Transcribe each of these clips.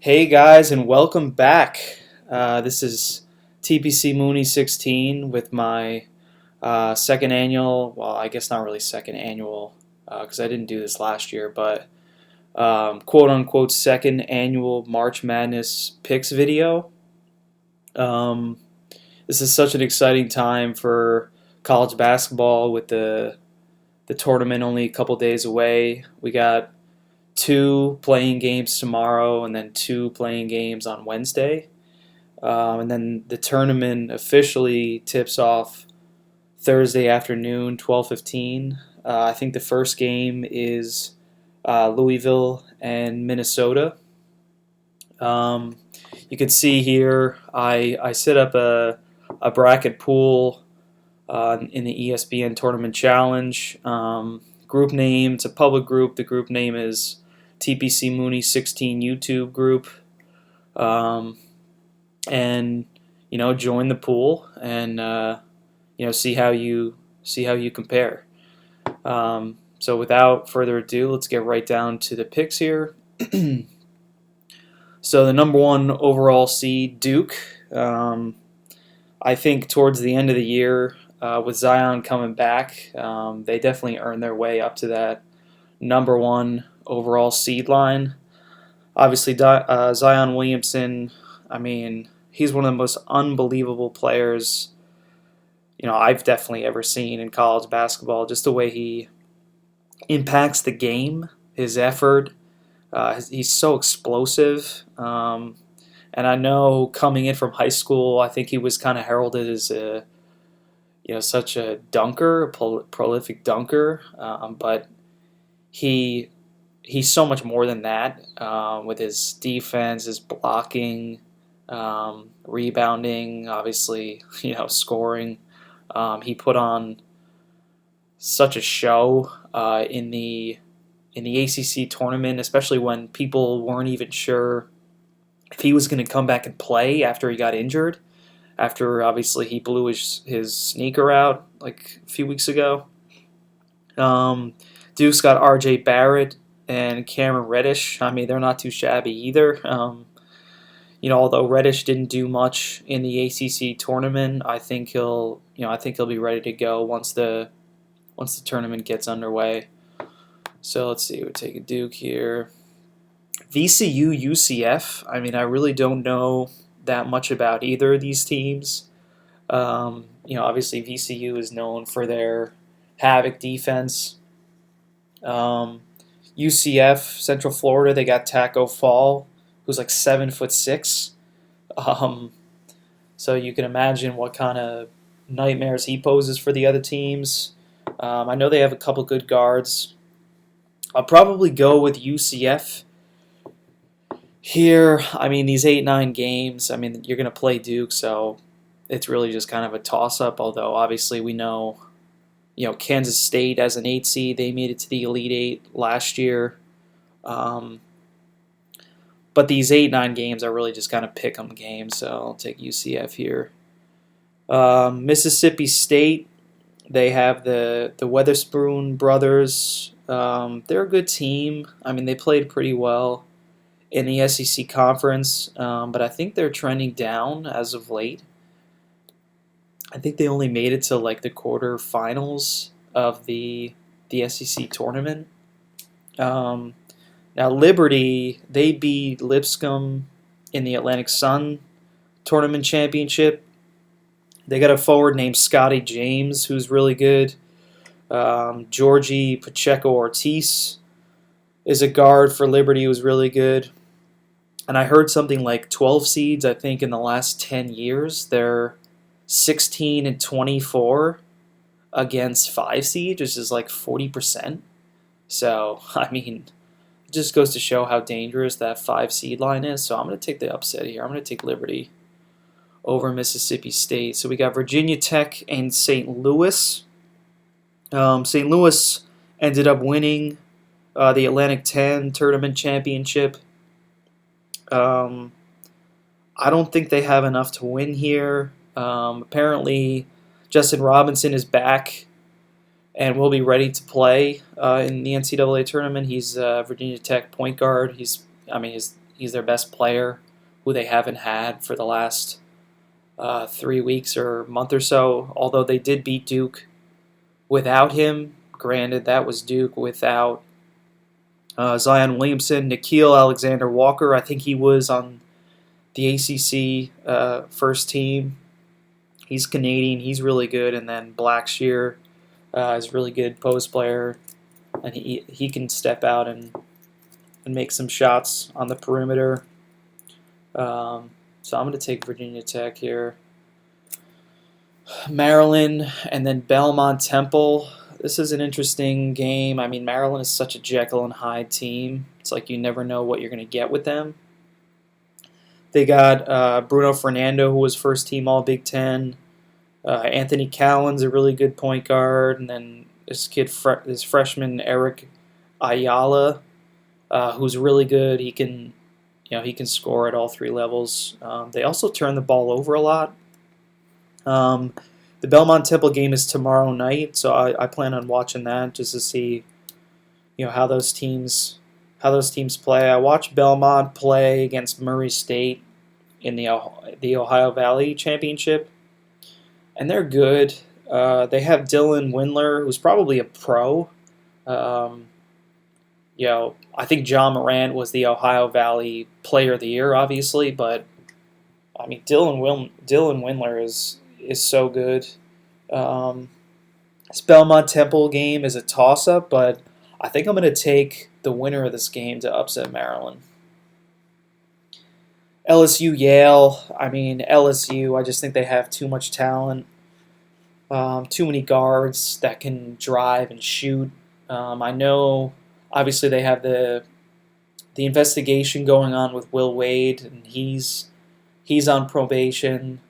Hey guys, and welcome back. This is Tpcmooney16 with my second annual. Well, I guess not really second annual because I didn't do this last year, but quote unquote second annual March Madness picks video. Um, this is such an exciting time for college basketball with the tournament only a couple days away. We got two playing games tomorrow and then two playing games on Wednesday. And then the tournament officially tips off Thursday afternoon, 12:15. I think the first game is Louisville and Minnesota. Um, you can see here I set up a bracket pool in the ESPN Tournament Challenge. Group name, it's a public group. The group name is Tpcmooney16 Youtube Group. And join the pool and see how you compare. So without further ado, let's get right down to the picks here. So the number one overall seed, Duke. I think towards the end of the year, with Zion coming back, they definitely earned their way up to that number one overall seed line. Obviously, Zion Williamson, I mean, he's one of the most unbelievable players I've definitely ever seen in college basketball. Just the way he impacts the game, his effort. He's so explosive. And I know coming in from high school, I think he was kind of heralded as such a dunker, a prolific dunker. But he's so much more than that with his defense, his blocking, rebounding, obviously, scoring. He put on such a show in the ACC tournament, especially when people weren't even sure if he was going to come back and play after he got injured. After obviously he blew his sneaker out like a few weeks ago. Duke's got R.J. Barrett and Cameron Reddish. I mean, they're not too shabby either. Although Reddish didn't do much in the ACC tournament, I think he'll be ready to go once the tournament gets underway. So let's see, we'll take a Duke here. VCU, UCF. I mean, I really don't know that much about either of these teams. Obviously VCU is known for their havoc defense. UCF, Central Florida, they got Taco Fall, who's like 7'6". So you can imagine what kind of nightmares he poses for the other teams. I know they have a couple good guards. I'll probably go with UCF here. I mean, these 8-9 games, I mean, you're going to play Duke, so it's really just kind of a toss-up, although obviously we know, Kansas State as an 8 seed, they made it to the Elite Eight last year. But these 8-9 games are really just kind of pick 'em games, so I'll take UCF here. Mississippi State, they have the Weatherspoon brothers. They're a good team. I mean, they played pretty well in the SEC conference, but I think they're trending down as of late. I think they only made it to like the quarterfinals of the SEC tournament. Now Liberty, they beat Lipscomb in the Atlantic Sun tournament championship. They got a forward named Scotty James, who's really good. Georgie Pacheco-Ortiz is a guard for Liberty who's really good. And I heard something like 12 seeds, I think, in the last 10 years. They're 16-24 against 5 seeds, which is like 40%. So, I mean, it just goes to show how dangerous that 5 seed line is. So I'm going to take the upset here. I'm going to take Liberty over Mississippi State. So we got Virginia Tech and St. Louis. St. Louis ended up winning the Atlantic 10 tournament championship. I don't think they have enough to win here. Apparently, Justin Robinson is back and will be ready to play in the NCAA tournament. He's Virginia Tech point guard. His he's their best player, who they haven't had for the last 3 weeks or month or so. Although they did beat Duke without him. Granted, that was Duke without Zion Williamson, Nickeil Alexander-Walker. I think he was on the ACC first team. He's Canadian. He's really good. And then Blackshear is a really good post player, and he can step out and make some shots on the perimeter. So I'm going to take Virginia Tech here. Maryland and then Belmont Temple. This is an interesting game. I mean, Maryland is such a Jekyll and Hyde team. It's like you never know what you're going to get with them. They got Bruno Fernando, who was first team All Big Ten. Anthony Cowan's a really good point guard, and then this freshman Eric Ayala, who's really good. He can score at all 3 levels. They also turn the ball over a lot. The Belmont Temple game is tomorrow night, so I plan on watching that just to see, how those teams play. I watched Belmont play against Murray State in the Ohio Valley Championship, and they're good. They have Dylan Windler, who's probably a pro. I think John Morant was the Ohio Valley Player of the Year, obviously, but I mean Dylan Windler is so good. This Belmont Temple game is a toss-up, but I think I'm going to take the winner of this game to upset Maryland. LSU Yale. I mean LSU. I just think they have too much talent. Too many guards that can drive and shoot. I know, obviously, they have the investigation going on with Will Wade, and he's on probation,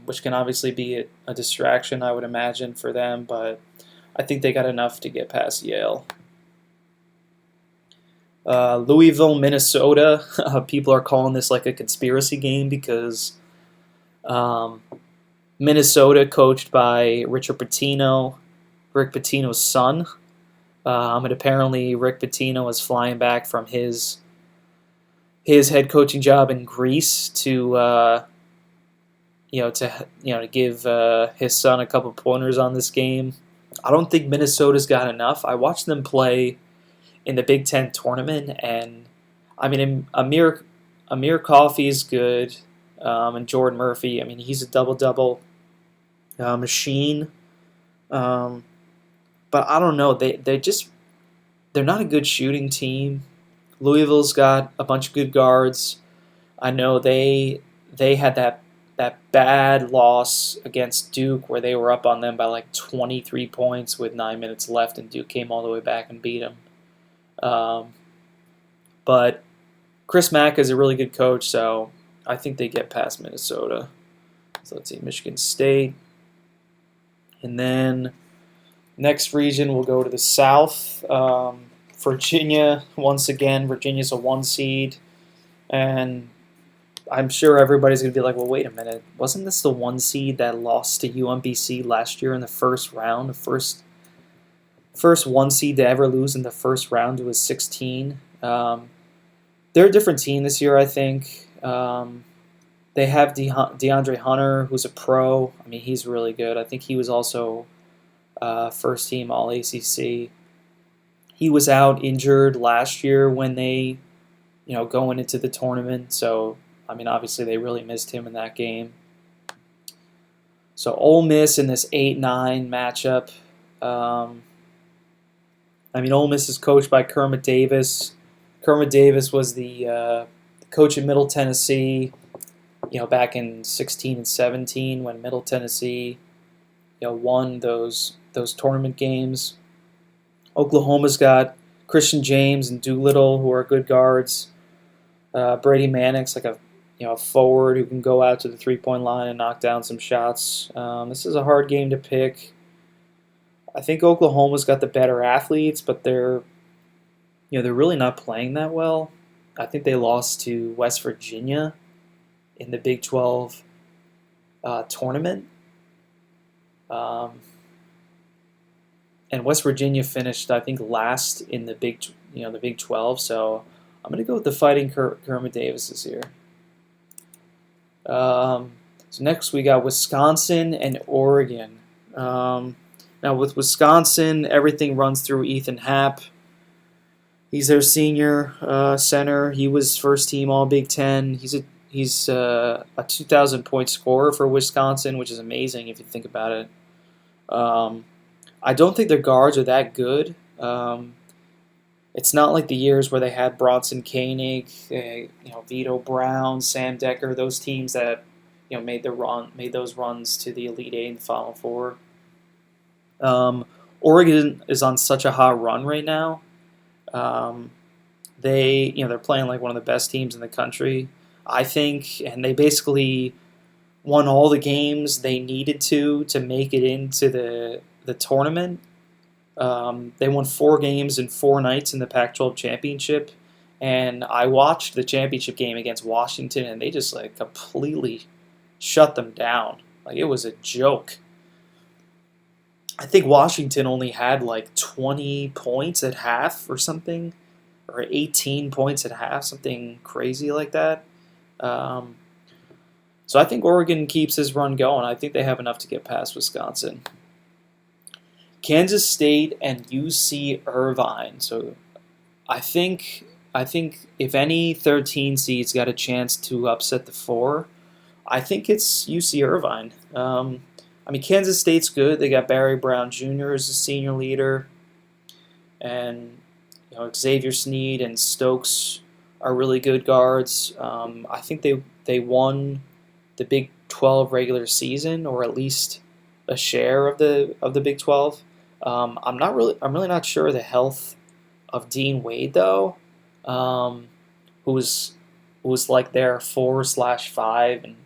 which can obviously be a distraction, I would imagine, for them. But I think they got enough to get past Yale. Louisville, Minnesota. People are calling this like a conspiracy game because Minnesota, coached by Rick Pitino's son. And apparently Rick Pitino is flying back from his head coaching job in Greece to give his son a couple pointers on this game. I don't think Minnesota's got enough. I watched them play in the Big Ten tournament, and I mean Amir Coffey is good, and Jordan Murphy. I mean he's a double-double machine. But I don't know. They're not a good shooting team. Louisville's got a bunch of good guards. I know they had that bad loss against Duke where they were up on them by like 23 points with 9 minutes left, and Duke came all the way back and beat them. But Chris Mack is a really good coach, so I think they get past Minnesota. So let's see, Michigan State. And then next region, we'll go to the South. Virginia, once again, Virginia's a 1 seed. And I'm sure everybody's going to be like, well, wait a minute. Wasn't this the 1 seed that lost to UMBC last year in the first round? The first 1 seed to ever lose in the first round was 16. They're a different team this year, I think. They have DeAndre Hunter, who's a pro. I mean, he's really good. I think he was also first team All-ACC. He was out injured last year when they, going into the tournament. So, I mean, obviously they really missed him in that game. So Ole Miss in this 8-9 matchup. Ole Miss is coached by Kermit Davis. Kermit Davis was the coach at Middle Tennessee, back in 16 and 17 when Middle Tennessee, won those tournament games. Oklahoma's got Christian James and Doolittle, who are good guards. Brady Mannix, like a forward who can go out to the 3-point line and knock down some shots. This is a hard game to pick. I think Oklahoma's got the better athletes, but they're really not playing that well. I think they lost to West Virginia in the Big 12 tournament. And West Virginia finished, I think, last in the Big 12. So I'm going to go with the Fighting Kermit Davises here. So next we got Wisconsin and Oregon. Now with Wisconsin, everything runs through Ethan Happ. He's their senior center. He was first team All Big Ten. He's a 2,000 point scorer for Wisconsin, which is amazing if you think about it. I don't think their guards are that good. It's not like the years where they had Bronson Koenig, Vito Brown, Sam Decker, those teams that made those runs to the Elite Eight and the Final Four. Oregon is on such a hot run right now. They're playing like one of the best teams in the country, I think, and they basically won all the games they needed to make it into the tournament. They won 4 games in 4 nights in the Pac-12 championship, and I watched the championship game against Washington, and they just like completely shut them down. Like, it was a joke. I think Washington only had like 20 points at half or something, or 18 points at half, something crazy like that. So I think Oregon keeps his run going. I think they have enough to get past Wisconsin. Kansas State and UC Irvine. So I think if any 13 seeds got a chance to upset the 4, I think it's UC Irvine. Kansas State's good. They got Barry Brown Jr. as a senior leader, and Xavier Sneed and Stokes are really good guards. I think they won the Big 12 regular season, or at least a share of the Big 12. I'm really not sure of the health of Dean Wade though, who was like their 4/5, and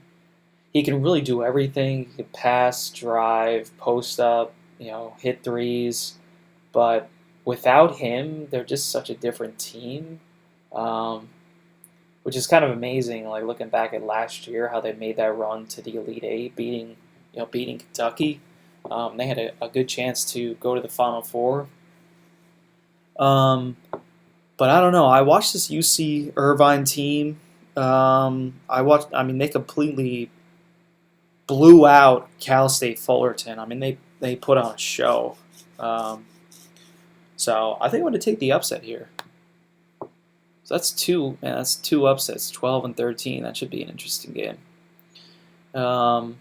he can really do everything. He can pass, drive, post up, hit threes. But without him, they're just such a different team, which is kind of amazing. Like, looking back at last year, how they made that run to the Elite Eight, beating Kentucky. They had a good chance to go to the Final Four. But I don't know. I watched this UC Irvine team. They completely blew out Cal State Fullerton. They put on a show. So I think I'm going to take the upset here. So that's 2 upsets, 12 and 13. That should be an interesting game. So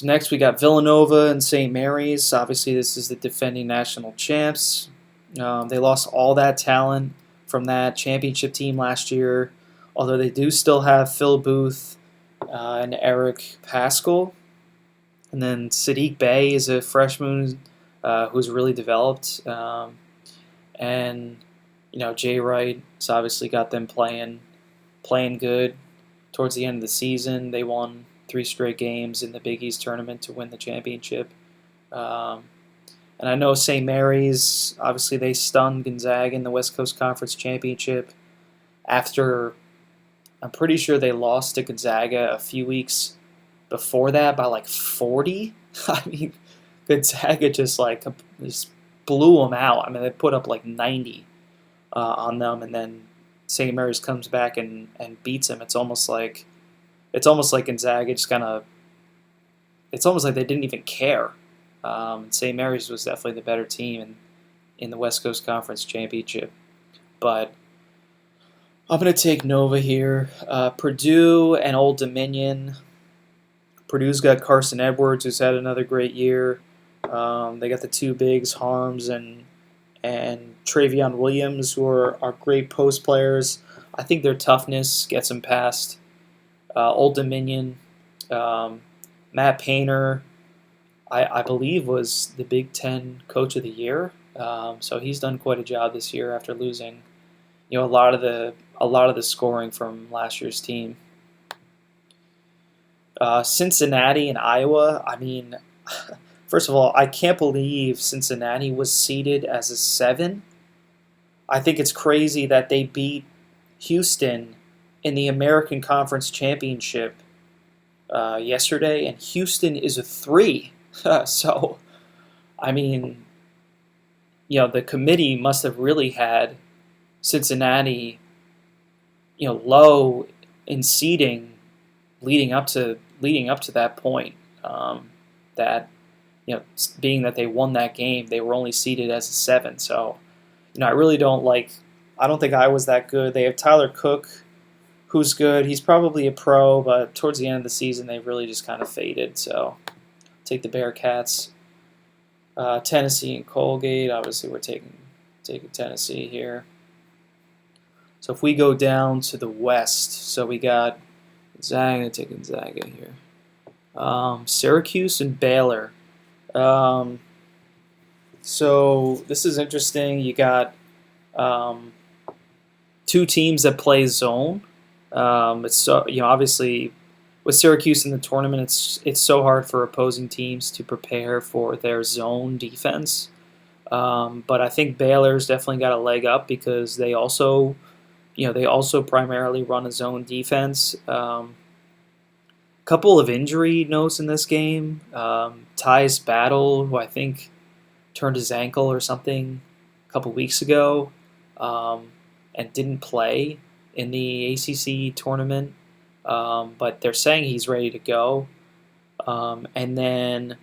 next we got Villanova and St. Mary's. Obviously this is the defending national champs. They lost all that talent from that championship team last year, although they do still have Phil Booth and Eric Paschal. And then Sadiq Bey is a freshman who's really developed. And Jay Wright has obviously got them playing good. Towards the end of the season, they won 3 straight games in the Big East tournament to win the championship. And I know St. Mary's, obviously they stunned Gonzaga in the West Coast Conference Championship after, I'm pretty sure they lost to Gonzaga a few weeks before that by like 40. Gonzaga just blew them out. They put up like 90 on them, and then St. Mary's comes back and beats them. It's almost like Gonzaga just it's almost like they didn't even care. St. Mary's was definitely the better team in the West Coast Conference Championship. But I'm going to take Nova here. Purdue and Old Dominion. Purdue's got Carson Edwards, who's had another great year. They got the 2 bigs, Harms and Travion Williams, who are great post players. I think their toughness gets them past Old Dominion. Matt Painter, I believe, was the Big Ten Coach of the Year. So he's done quite a job this year after losing, a lot of the scoring from last year's team. Cincinnati and Iowa. First of all, I can't believe Cincinnati was seeded as a 7. I think it's crazy that they beat Houston in the American Conference Championship yesterday, and Houston is a 3. So, the committee must have really had Cincinnati low in seeding leading up to that point. That being that they won that game, they were only seeded as a 7. So I really don't like. I don't think Iowa's that good. They have Tyler Cook, who's good. He's probably a pro, but towards the end of the season, they really just kind of faded. So take the Bearcats. Tennessee and Colgate. Obviously, we're taking Tennessee here. So if we go down to the West, so we got Gonzaga, taking Gonzaga here. Syracuse and Baylor. So this is interesting. You got 2 teams that play zone. It's so obviously with Syracuse in the tournament, it's so hard for opposing teams to prepare for their zone defense. But I think Baylor's definitely got a leg up because they also primarily run a zone defense. Couple of injury notes in this game. Tyus Battle, who I think turned his ankle or something a couple weeks ago, and didn't play in the ACC tournament, but they're saying he's ready to go. And then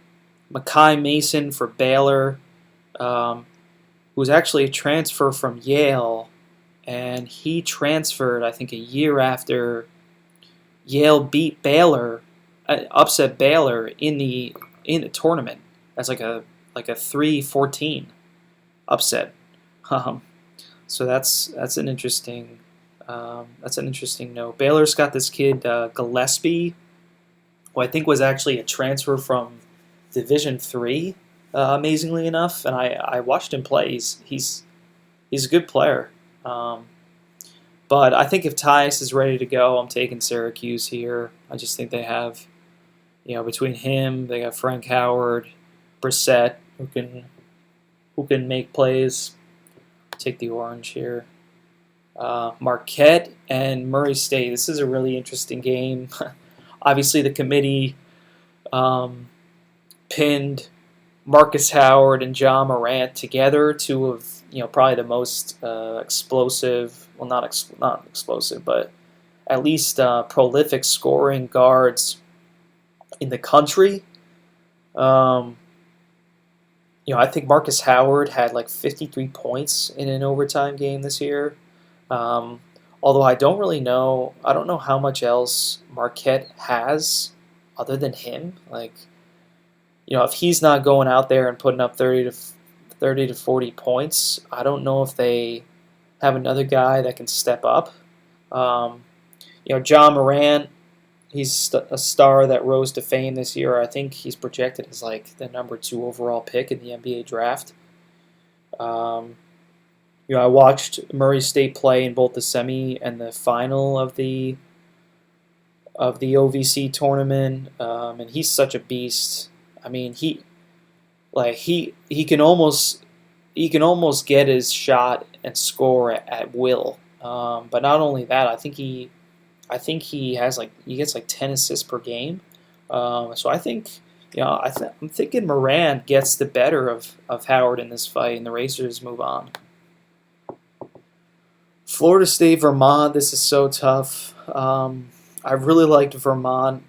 Makai Mason for Baylor, who's actually a transfer from Yale, and he transferred, I think, a year after Yale beat Baylor, upset Baylor in the tournament. That's like a 3-14 upset. So that's an interesting note. Baylor's got this kid Gillespie, who I think was actually a transfer from Division III. Amazingly enough, and I watched him play. He's a good player. But I think if Tyus is ready to go, I'm taking Syracuse here. I just think they have, between him, they got Frank Howard, Brissett, who can make plays. Take the orange here. Marquette and Murray State. This is a really interesting game. Obviously, the committee pinned Marcus Howard and John Morant together, 2 of probably the most explosive. Well, not explosive, but at least prolific scoring guards in the country. I think Marcus Howard had like 53 points in an overtime game this year. Although I don't know how much else Marquette has other than him. Like, if he's not going out there and putting up 30 to 40 points, I don't know if they have another guy that can step up. John Morant, he's a star that rose to fame this year. I think he's projected as like the number 2 overall pick in the NBA draft. I watched Murray State play in both the semi and the final of the OVC tournament, and he's such a beast. I mean, he can almost get his shot and score at will. But not only that, I think he gets like 10 assists per game. So I think I'm thinking Morant gets the better of Howard in this fight, and the Racers move on. Florida State, Vermont. This is so tough. I really liked Vermont.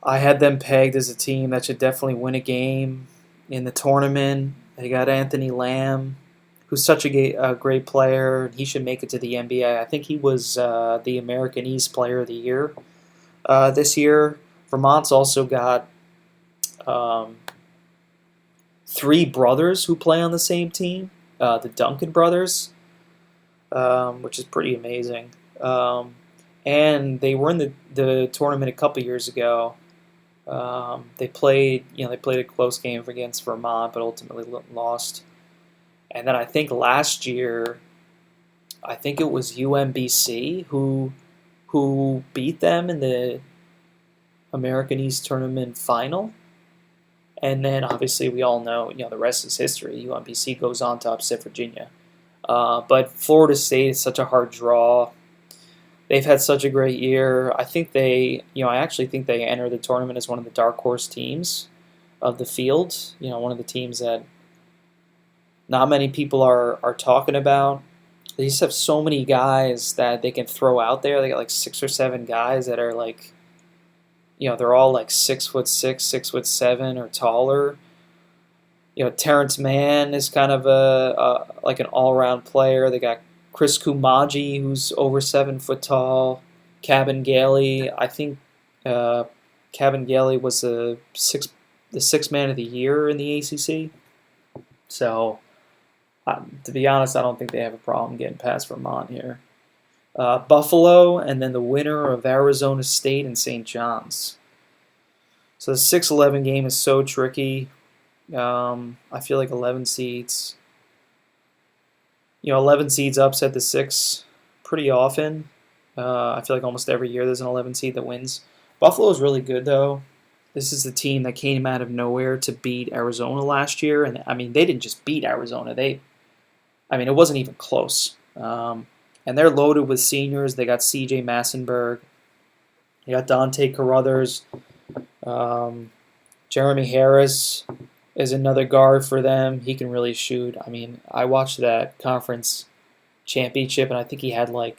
I had them pegged as a team that should definitely win a game in the tournament. They got Anthony Lamb, who's such a great player. He should make it to the NBA. I think he was the American East Player of the Year this year. Vermont's also got 3 brothers who play on the same team, the Duncan brothers, which is pretty amazing. And they were in the tournament a couple years ago. They played a close game against Vermont, but ultimately lost. And then I think last year, I think it was UMBC who beat them in the American East Tournament final. And then obviously we all know, the rest is history. UMBC goes on to upset Virginia. But Florida State is such a hard draw. They've had such a great year. I think I actually think they enter the tournament as one of the dark horse teams of the field. One of the teams that not many people are talking about. They just have so many guys that they can throw out there. They got like 6 or 7 guys that are like, they're all like 6'6", 6'7", or taller. Terrence Mann is kind of like an all-around player. They got Chris Kumaji, who's over 7 foot tall. Cabin Gailey, I think Cabin Gailey was the sixth man of the year in the ACC. So, to be honest, I don't think they have a problem getting past Vermont here. Buffalo, and then the winner of Arizona State and St. John's. So the 6-11 game is so tricky. I feel like 11 seeds. 11 seeds upset the 6 pretty often. I feel like almost every year there's an 11 seed that wins. Buffalo is really good, though. This is the team that came out of nowhere to beat Arizona last year. And, I mean, they didn't just beat Arizona. It wasn't even close. And they're loaded with seniors. They got C.J. Massenberg. They got Dante Carruthers. Jeremy Harris is another guard for them. He can really shoot. I mean, I watched that conference championship, and I think he had a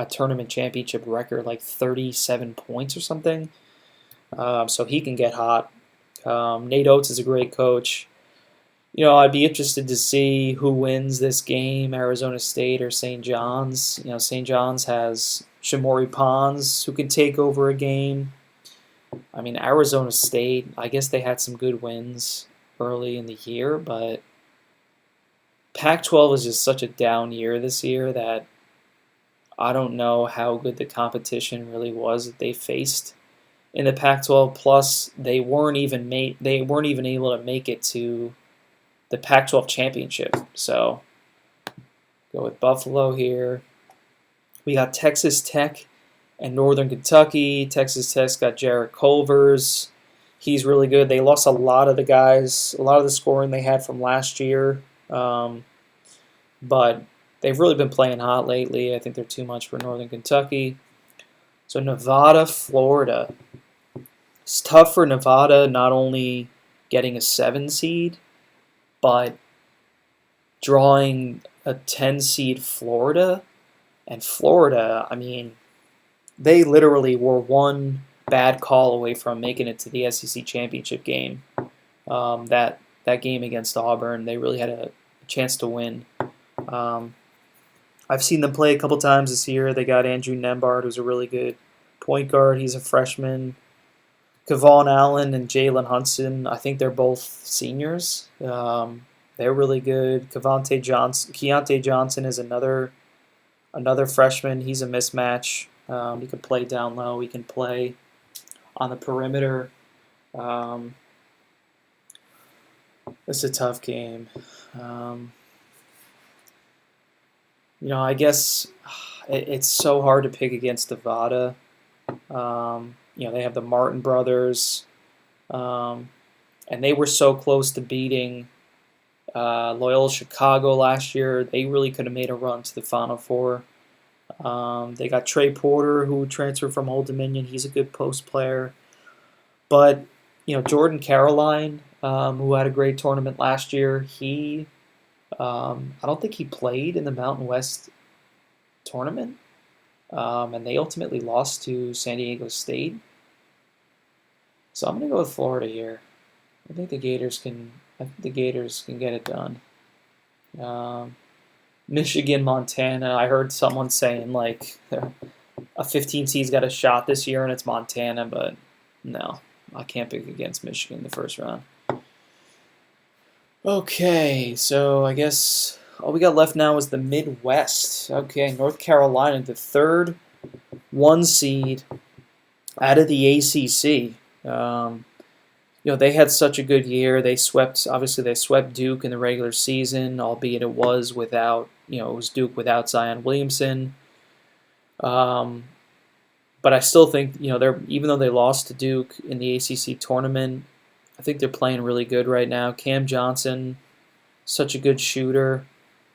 tournament championship record, like 37 points or something. So he can get hot. Nate Oates is a great coach. I'd be interested to see who wins this game, Arizona State or St. John's. St. John's has Shamori Pons, who can take over a game. I mean, Arizona State, I guess they had some good wins early in the year, but Pac-12 is just such a down year this year that I don't know how good the competition really was that they faced in the Pac-12. Plus, they weren't even able to make it to the Pac-12 championship. So, go with Buffalo here. We got Texas Tech and Northern Kentucky. Texas Tech's got Jarrett Culvers. He's really good. They lost a lot of the scoring they had from last year. But they've really been playing hot lately. I think they're too much for Northern Kentucky. So Nevada, Florida. It's tough for Nevada, not only getting a 7 seed, but drawing a 10 seed Florida. And Florida, I mean, they literally were one bad call away from making it to the SEC championship game. That game against Auburn, they really had a chance to win. I've seen them play a couple times this year. They got Andrew Nembhard, who's a really good point guard. He's a freshman. Kevon Allen and Jalen Hudson, I think they're both seniors. They're really good. Keontae Johnson is another freshman. He's a mismatch. He can play down low. He can play on the perimeter. It's a tough game. I guess it's so hard to pick against Nevada. They have the Martin brothers, and they were so close to beating Loyola Chicago last year. They really could have made a run to the Final Four. They got Trey Porter, who transferred from Old Dominion. He's a good post player. But, Jordan Caroline, who had a great tournament last year, I don't think he played in the Mountain West tournament. And they ultimately lost to San Diego State. So I'm going to go with Florida here. I think the Gators can get it done. Michigan, Montana. I heard someone saying like a 15 seed's got a shot this year and it's Montana, but no, I can't pick against Michigan in the first round. Okay, so I guess all we got left now is the Midwest. Okay, North Carolina, the third 1 seed out of the ACC. They had such a good year. They swept Duke in the regular season, albeit it was Duke without Zion Williamson. But I still think, even though they lost to Duke in the ACC tournament, I think they're playing really good right now. Cam Johnson, such a good shooter.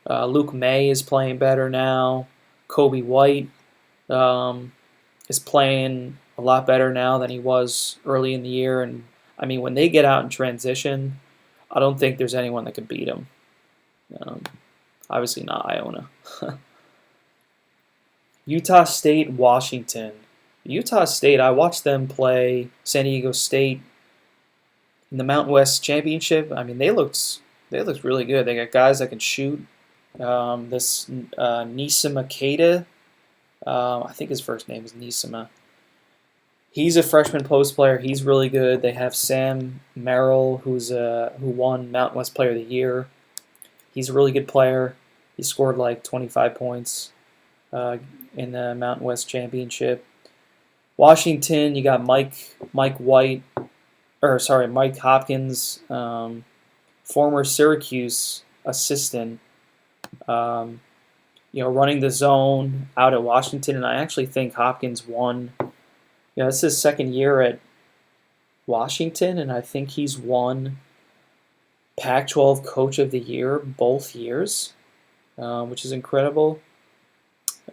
Luke May is playing better now. Kobe White is playing a lot better now than he was early in the year. And, I mean, when they get out in transition, I don't think there's anyone that could beat them. Obviously not Iona. Utah State, Washington. Utah State, I watched them play San Diego State in the Mountain West Championship. I mean, they looked really good. They got guys that can shoot. This Nisima Keita, I think his first name is Nisima. He's a freshman post player. He's really good. They have Sam Merrill, who won Mountain West Player of the Year. He's a really good player. He scored like 25 points in the Mountain West Championship. Washington, you got Mike Hopkins, former Syracuse assistant, running the zone out at Washington, and I actually think Hopkins won. This is his second year at Washington, and I think he's won Pac-12 Coach of the Year both years, which is incredible.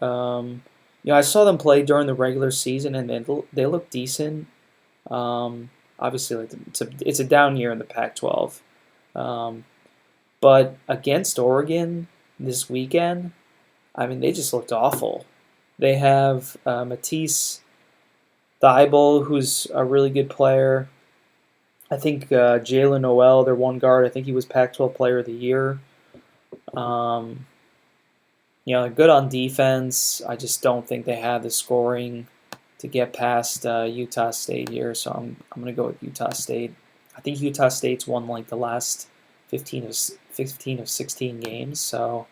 I saw them play during the regular season, and they look decent. Obviously, it's a down year in the Pac-12, but against Oregon this weekend, I mean, they just looked awful. They have Matisse Thybulle, who's a really good player. I think Jalen Noel, their one guard, I think he was Pac-12 Player of the Year. They're good on defense. I just don't think they have the scoring to get past Utah State here, so I'm going to go with Utah State. I think Utah State's won like the last 15 of 16 games, so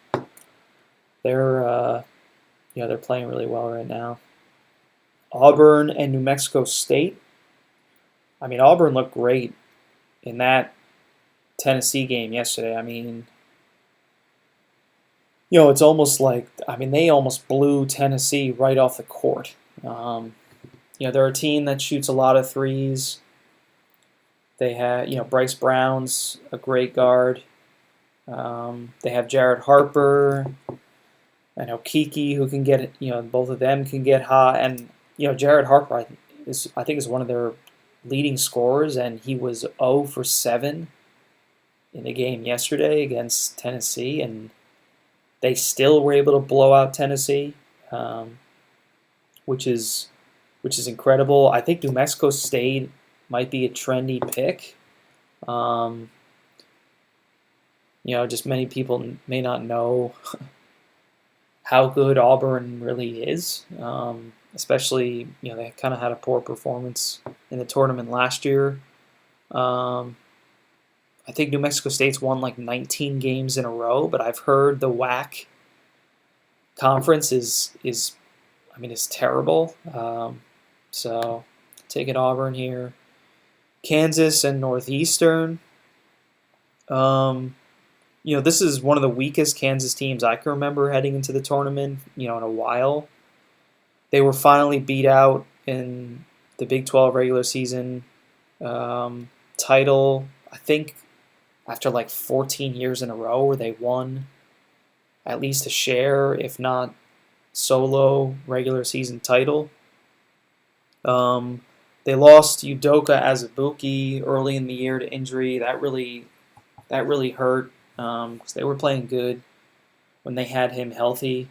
they're playing really well right now. Auburn and New Mexico State. I mean, Auburn looked great in that Tennessee game yesterday. I mean, it's almost like, they almost blew Tennessee right off the court. They're a team that shoots a lot of threes. They have, Bryce Brown's a great guard. They have Jared Harper and Okiki, who can get, both of them can get hot. And, Jared Harper I think is one of their leading scorers, and he was 0 for 7 in the game yesterday against Tennessee, and they still were able to blow out Tennessee, which is incredible. I think New Mexico State might be a trendy pick. Just many people may not know how good Auburn really is. Especially, they kind of had a poor performance in the tournament last year. I think New Mexico State's won like 19 games in a row, but I've heard the WAC conference is terrible. So taking Auburn here. Kansas and Northeastern. This is one of the weakest Kansas teams I can remember heading into the tournament, in a while. They were finally beat out in the Big 12 regular season title, I think, after like 14 years in a row where they won at least a share, if not solo regular season title. They lost Udoka Azubuike early in the year to injury. That really hurt because they were playing good when they had him healthy.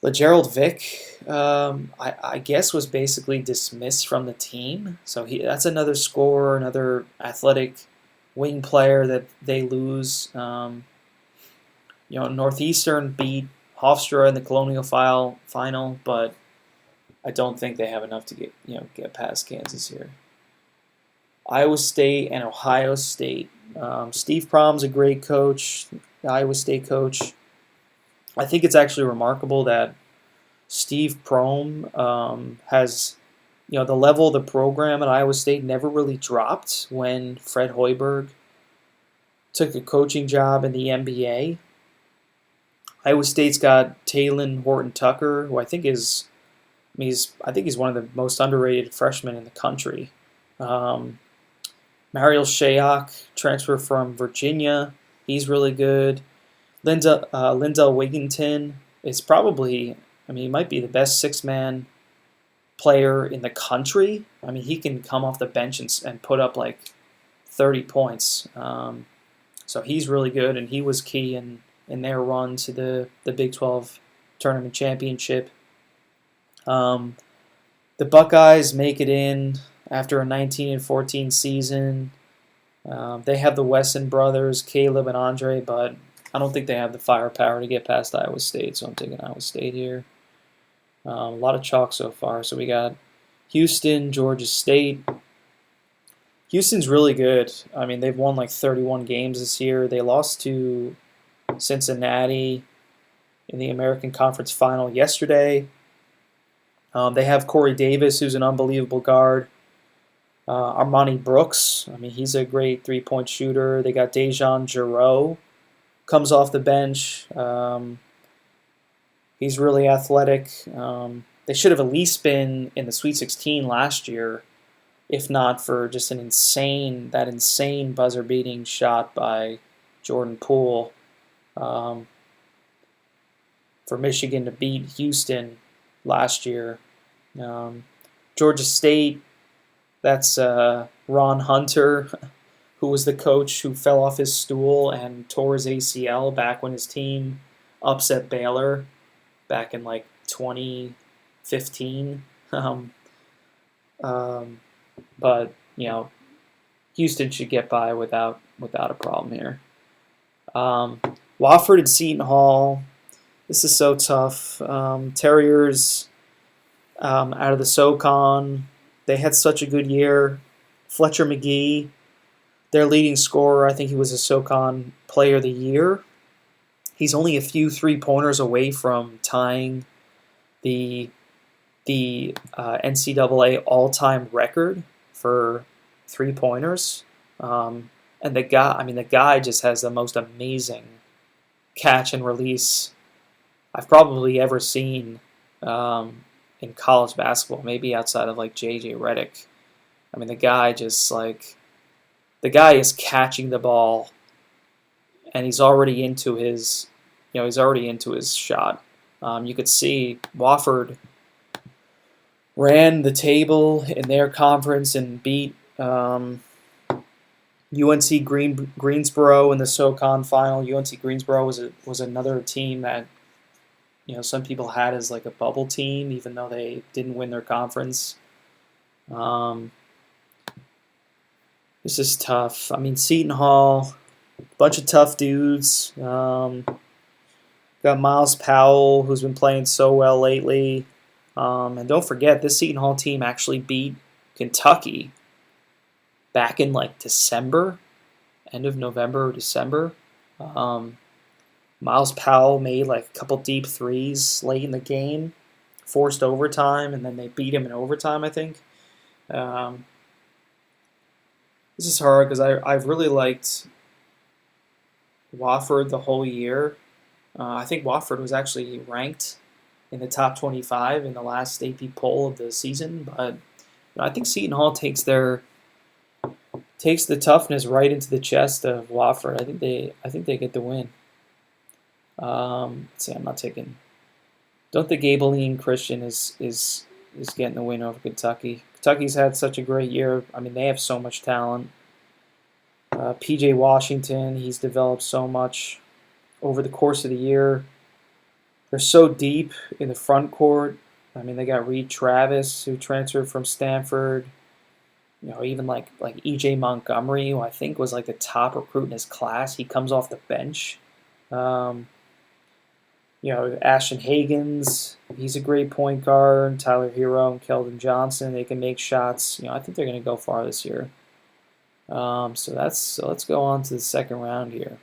LeGerald Vick, I guess, was basically dismissed from the team. So that's another scorer, another athletic wing player that they lose. Northeastern beat Hofstra in the Colonial final, but I don't think they have enough to get past Kansas here. Iowa State and Ohio State. Steve Prohm's a great coach, the Iowa State coach. I think it's actually remarkable that Steve Prohm has, the level of the program at Iowa State never really dropped when Fred Hoiberg took a coaching job in the NBA. Iowa State's got Talen Horton-Tucker, who I think he's one of the most underrated freshmen in the country. Mariel Shayok, transfer from Virginia, he's really good. Lindell Wigginton is probably, he might be the best six-man player in the country. He can come off the bench and put up like 30 points. So he's really good, and he was key in their run to the Big 12 Tournament Championship. The Buckeyes make it in after a 19-14 season. They have the Wesson brothers, Caleb and Andre, but I don't think they have the firepower to get past Iowa State, so I'm taking Iowa State here. A lot of chalk so far. So we got Houston, Georgia State. Houston's really good. I mean, they've won like 31 games this year. They lost to Cincinnati in the American Conference Final yesterday. They have Corey Davis, who's an unbelievable guard. Armani Brooks, I mean, he's a great three-point shooter. They got Dejan Giroux, comes off the bench. He's really athletic. They should have at least been in the Sweet 16 last year, if not for just that insane buzzer-beating shot by Jordan Poole for Michigan to beat Houston last year. Georgia State, that's Ron Hunter, who was the coach who fell off his stool and tore his ACL back when his team upset Baylor back in like 2015. But, Houston should get by without a problem here. Wofford and Seton Hall. This is so tough. Terriers out of the SoCon. They had such a good year. Fletcher McGee, their leading scorer, I think he was a SoCon Player of the Year. He's only a few three-pointers away from tying the NCAA all-time record for three-pointers. And the guy just has the most amazing catch and release I've probably ever seen in college basketball, maybe outside of like J.J. Redick. I mean, the guy is catching the ball, and he's already into his shot. You could see Wofford ran the table in their conference and beat UNC Greensboro in the SoCon final. UNC Greensboro was another team that some people had as like a bubble team, even though they didn't win their conference. This is tough. I mean, Seton Hall, bunch of tough dudes. Got Miles Powell, who's been playing so well lately. And don't forget, this Seton Hall team actually beat Kentucky back in like December, end of November or December. Miles Powell made like a couple deep threes late in the game, forced overtime, and then they beat him in overtime, I think. This is hard because I've really liked Wofford the whole year. I think Wofford was actually ranked in the top 25 in the last AP poll of the season, but I think Seton Hall takes the toughness right into the chest of Wofford. I think they get the win. Let's see, I'm not taking. Don't think Abilene Christian is getting the win over Kentucky. Kentucky's had such a great year. I mean, they have so much talent. P.J. Washington, he's developed so much over the course of the year. They're so deep in the front court. I mean, they got Reed Travis, who transferred from Stanford. Even like E.J. Montgomery, who I think was like the top recruit in his class. He comes off the bench. Ashton Hagans, he's a great point guard. Tyler Hero and Keldon Johnson, they can make shots. I think they're going to go far this year. So let's go on to the second round here.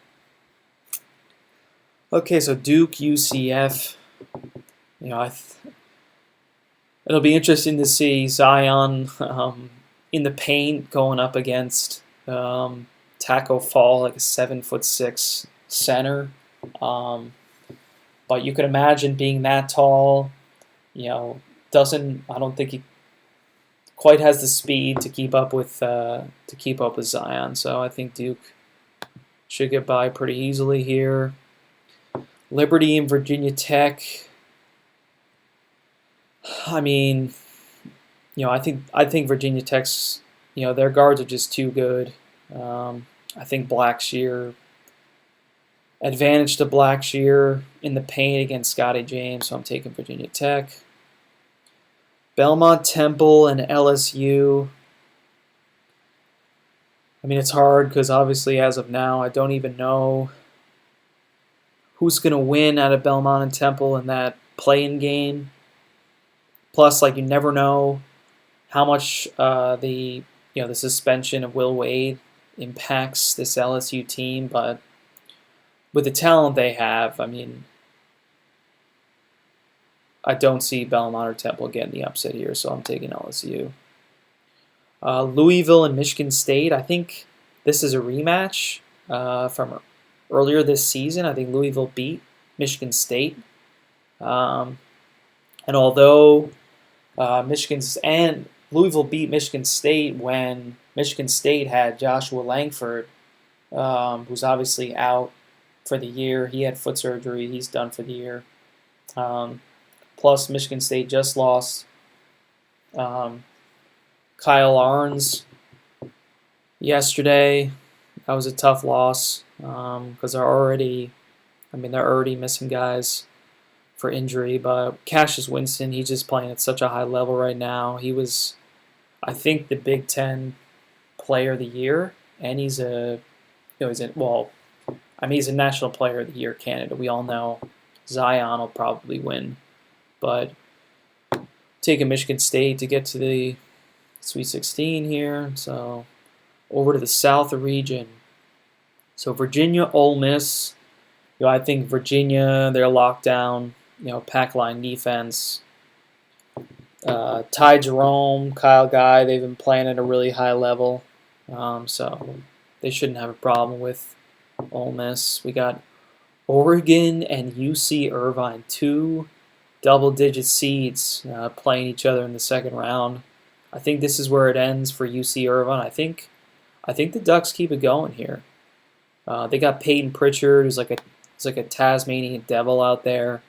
Okay, so Duke, UCF. It'll be interesting to see Zion in the paint going up against Taco Fall, like a 7'6" center. But you could imagine being that tall, I don't think he quite has the speed to keep up with Zion. So I think Duke should get by pretty easily here. Liberty and Virginia Tech. I mean, I think Virginia Tech's, their guards are just too good. I think Blackshear advantage to Blackshear in the paint against Scotty James, so I'm taking Virginia Tech. Belmont Temple and LSU. I mean, it's hard because obviously as of now, I don't even know who's going to win out of Belmont and Temple in that play-in game. Plus, like, you never know how much the suspension of Will Wade impacts this LSU team, but with the talent they have, I mean, I don't see Belmont or Temple getting the upset here, so I'm taking LSU. Louisville and Michigan State. I think this is a rematch from earlier this season. I think Louisville beat Michigan State, and although Louisville beat Michigan State when Michigan State had Joshua Langford, who's obviously out for the year. He had foot surgery. He's done for the year. Plus, Michigan State just lost Kyle Arns yesterday. That was a tough loss because they're already missing guys for injury. But Cassius Winston, he's just playing at such a high level right now. He was, I think, the Big Ten Player of the Year, and he's a National Player of the Year candidate. We all know Zion will probably win, but taking Michigan State to get to the Sweet 16 here. So over to the South region. So Virginia, Ole Miss. I think Virginia, their lockdown, pack line defense. Ty Jerome, Kyle Guy, they've been playing at a really high level. So they shouldn't have a problem with Ole Miss. We got Oregon and UC Irvine, two double-digit seeds playing each other in the second round. I think this is where it ends for UC Irvine. I think the Ducks keep it going here. They got Peyton Pritchard, who's like a Tasmanian devil out there.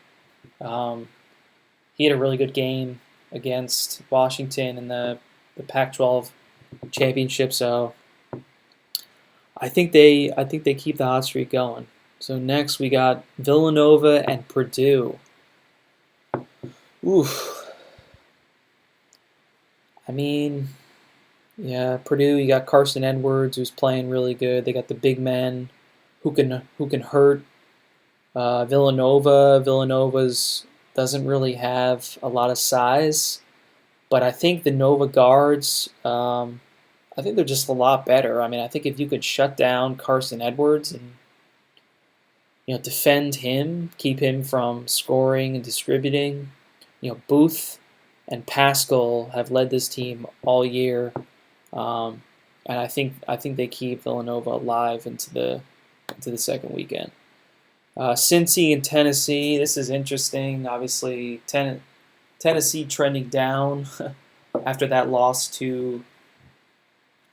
He had a really good game against Washington in the Pac-12 championship. So I think they keep the hot streak going. So next we got Villanova and Purdue. Oof. I mean, yeah, Purdue, you got Carson Edwards, who's playing really good. They got the big men who can hurt. Villanova's doesn't really have a lot of size, but I think the Nova guards, I think they're just a lot better. I mean, I think if you could shut down Carson Edwards and defend him, keep him from scoring and distributing. Booth and Pascal have led this team all year, and I think they keep Villanova alive into the second weekend. Cincy and Tennessee. This is interesting. Obviously, Tennessee trending down after that loss to.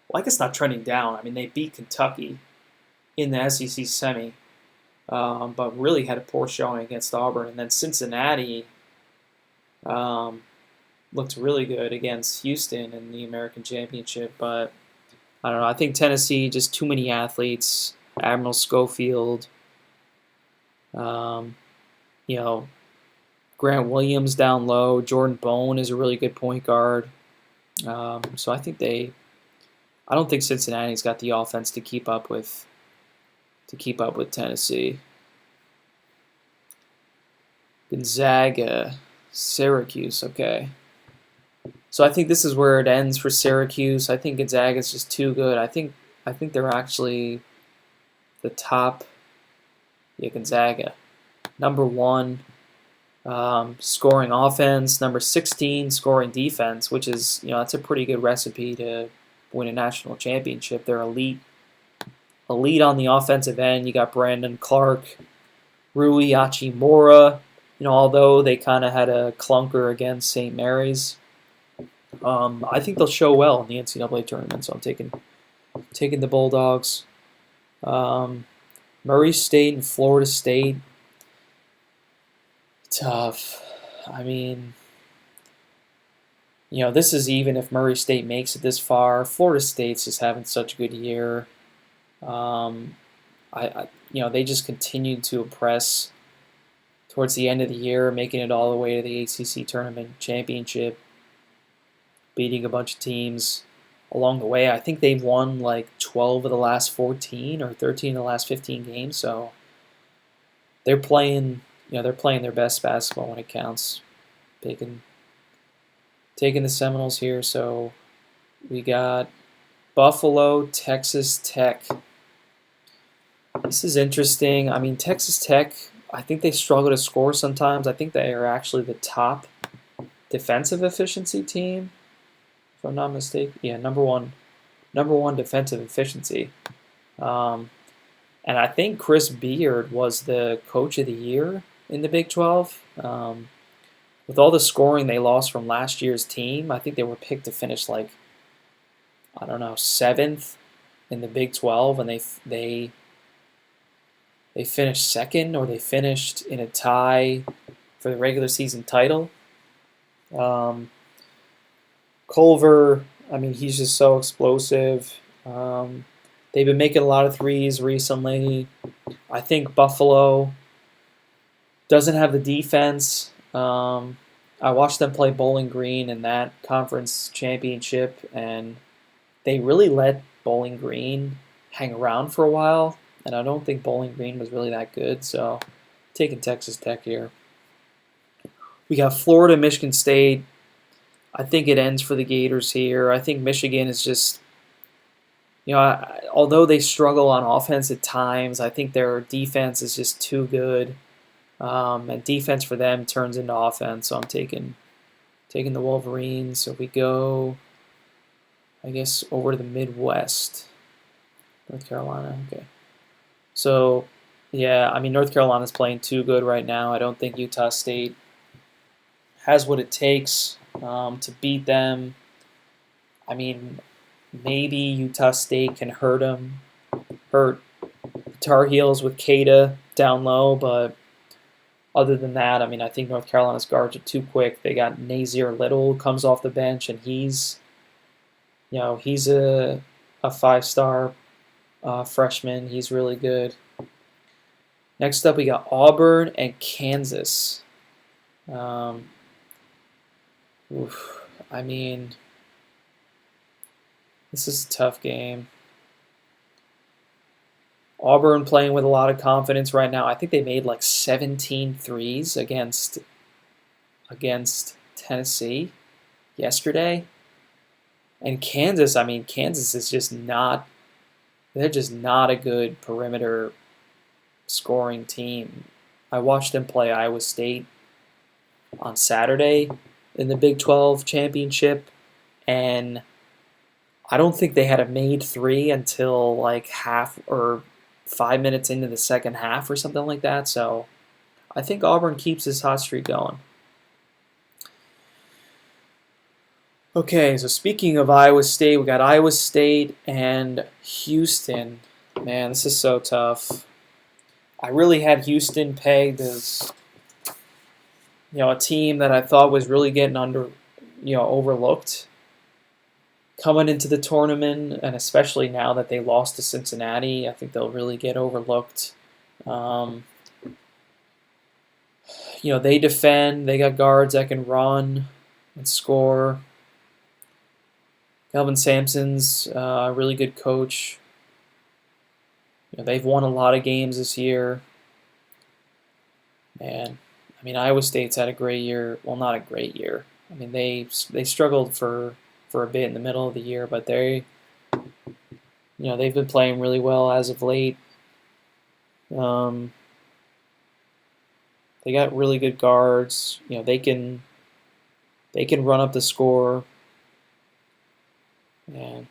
Well, I guess not trending down. I mean, they beat Kentucky in the SEC semi, but really had a poor showing against Auburn. And then Cincinnati looked really good against Houston in the American Championship. But I don't know. I think Tennessee, just too many athletes. Admiral Schofield, Grant Williams down low. Jordan Bone is a really good point guard. So I don't think Cincinnati's got the offense to keep up with Tennessee. Gonzaga, Syracuse, okay. So I think this is where it ends for Syracuse. I think Gonzaga's just too good. I think they're actually the top. Yeah, Gonzaga. Number 1 scoring offense, number 16 scoring defense, which is, that's a pretty good recipe to win a national championship. They're elite on the offensive end. You got Brandon Clark, Rui Hachimura, although they kind of had a clunker against St. Mary's. I think they'll show well in the NCAA tournament, so I'm taking the Bulldogs. Murray State and Florida State. Tough. I mean, this is even if Murray State makes it this far. Florida State's just having such a good year. they just continued to impress towards the end of the year, making it all the way to the ACC Tournament Championship, beating a bunch of teams along the way. I think they've won like 12 of the last 14 or 13 of the last 15 games, so they're playing, they're playing their best basketball when it counts. Taking the Seminoles here, so we got Buffalo, Texas Tech. This is interesting. I mean, Texas Tech, I think they struggle to score sometimes. I think they are actually the top defensive efficiency team, if I'm not mistaken. Yeah, number one defensive efficiency. And I think Chris Beard was the coach of the year in the Big 12. With all the scoring they lost from last year's team, I think they were picked to finish like, I don't know, 7th in the Big 12, and they finished 2nd, or they finished in a tie for the regular season title. Culver, I mean, he's just so explosive. They've been making a lot of threes recently. I think Buffalo doesn't have the defense. I watched them play Bowling Green in that conference championship, and they really let Bowling Green hang around for a while, and I don't think Bowling Green was really that good, so taking Texas Tech here. We got Florida, Michigan State. I think it ends for the Gators here. I think Michigan is just, although they struggle on offense at times, I think their defense is just too good. And defense for them turns into offense, so I'm taking the Wolverines. So we go, I guess, over to the Midwest. North Carolina, okay. So, yeah, I mean, North Carolina's playing too good right now. I don't think Utah State has what it takes to beat them. I mean, maybe Utah State can hurt the Tar Heels with Kada down low, but other than that, I mean, I think North Carolina's guards are too quick. They got Nazir Little comes off the bench, and he's a 5-star freshman. He's really good. Next up, we got Auburn and Kansas. I mean, this is a tough game. Auburn playing with a lot of confidence right now. I think they made like 17 threes against Tennessee yesterday. And Kansas, I mean, Kansas is just not, they're just not a good perimeter scoring team. I watched them play Iowa State on Saturday in the Big 12 championship, and I don't think they had a made three until like half or 5 minutes into the second half or something like that. So I think Auburn keeps this hot streak going. Okay, so speaking of Iowa State, we got Iowa State and Houston. Man, this is so tough. I really had Houston pegged as, a team that I thought was really getting overlooked coming into the tournament, and especially now that they lost to Cincinnati, I think they'll really get overlooked. They defend. They got guards that can run and score. Kelvin Sampson's a really good coach. They've won a lot of games this year. And I mean, Iowa State's had a great year. Well, not a great year. I mean, they struggled for a bit in the middle of the year, but they've been playing really well as of late. They got really good guards. They can run up the score. And